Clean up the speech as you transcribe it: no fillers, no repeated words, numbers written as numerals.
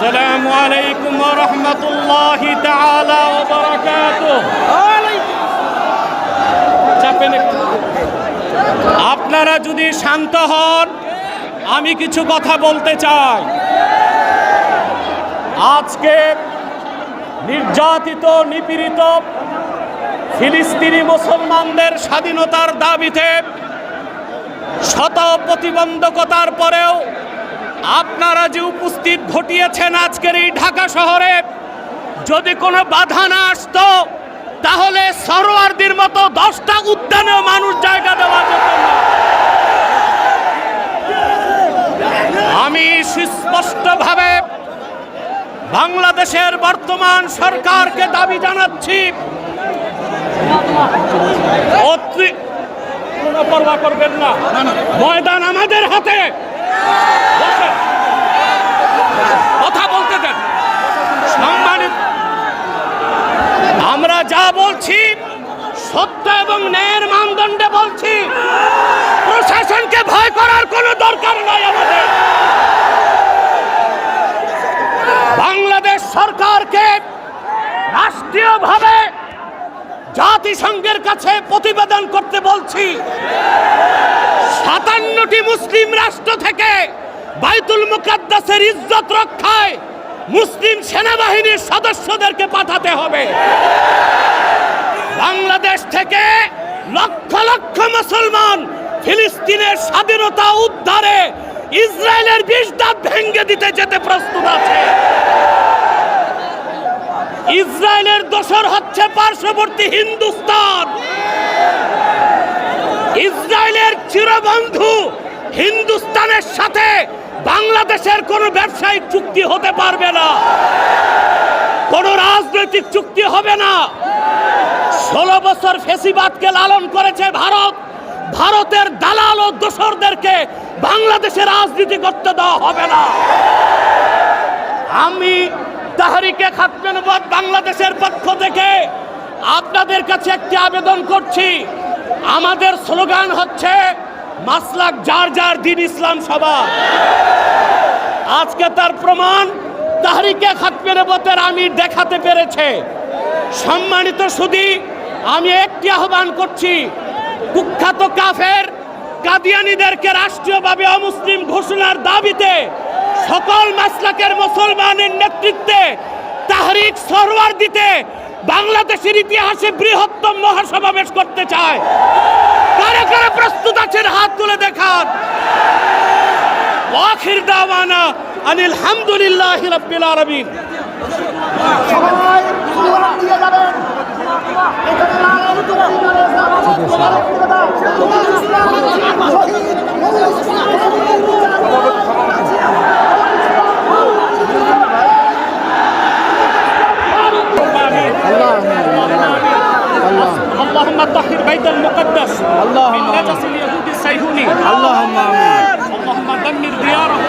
আসসালামু আলাইকুম ওয়া রাহমাতুল্লাহি তাআলা ওয়া বারাকাতুহু। চাপেন একটু। আপনারা যদি শান্ত হন, আমি কিছু কথা বলতে চাই। আজকে নির্যাতিত নিপীড়িত ফিলিস্তিনি মুসলমানদের স্বাধীনতার দাবিতে শত প্রতিবন্ধকতার পরেও আপনারা যে উপস্থিত ঘটিয়েছেন আজকের এই ঢাকা শহরে, যদি কোনো বাধা না আসতো তাহলে সরোয়ারদের মতো 10টা উদ্যানেও মানুষ জায়গা দেওয়া যেত না। আমি সুস্পষ্টভাবে বাংলাদেশের বর্তমান সরকারকে দাবি জানাচ্ছি, কোনো পরোয়া করবেন না, ময়দান আমাদের হাতে। কথা বলতে দেন। সম্মানিত, আমরা যা বলছি সত্য এবং ন্যায়ের মানদণ্ডে বলছি। প্রশাসনকে ভয় করার কোনো দরকার নাই আমাদের। বাংলাদেশ সরকারকে রাষ্ট্রীয়ভাবে জাতিসংঘের কাছে প্রতিবেদন করতে বলছি। 57টি মুসলিম রাষ্ট্র থেকে বাইতুল মুকাদ্দাসের ইজ্জত রক্ষায় মুসলিম সেনাবাহিনীর সদস্যদেরকে পাঠাতে হবে। বাংলাদেশ থেকে লক্ষ লক্ষ মুসলমান ফিলিস্তিনের স্বাধীনতা উদ্ধারে ইসরায়েলের 20 দাঁত ভেঙে দিতে যেতে প্রস্তুত আছে। ইসরায়েলের দোসর হচ্ছে পার্শ্ববর্তী হিন্দুস্তান। ইসরায়েলের চিরবন্ধু হিন্দুস্তানের সাথে বাংলাদেশের কোনো ব্যবসায়িক চুক্তি হতে পারবে না, কোনো রাজনৈতিক চুক্তি হবে না। 16 বছর ফ্যাসিবাদকে লালন করেছে ভারত। ভারতের দালাল ও দোসরদেরকে বাংলাদেশে রাজনীতি করতে দেওয়া হবে না। আমি তাহরিকে খাতমে নবুয়ত বাংলাদেশের পক্ষ থেকে আপনাদের কাছে একটি আবেদন করছি। আমাদের স্লোগান হচ্ছে মাসলাক যার যার দিন ইসলাম সবার। আজকে তার প্রমাণ তাহরিকে খাতমে নবুয়তের আমির দেখাতে পেরেছে। সম্মানিত সুধী, আমি একটি আহ্বান করছি, কুখ্যাত কাফের কাদিয়ানীদেরকে রাষ্ট্রীয়ভাবে অমুসলিম ঘোষণার দাবিতে সকল মাসলাকের মুসলমানের নেতৃত্বে তাহরিক সরওয়ার দিতে বাংলাদেশের ইতিহাসে বৃহত্তম মহাসমাবেশ করতে চায়। কারা কারা প্রস্তুত আছেন হাত তুলে দেখান। আখির দাওয়ানা আনিল হামদুলিল্লাহি রাব্বিল আলামিন। اللهم طهر بيت المقدس من نجس اليهود الصهيوني. اللهم دمر ديارهم.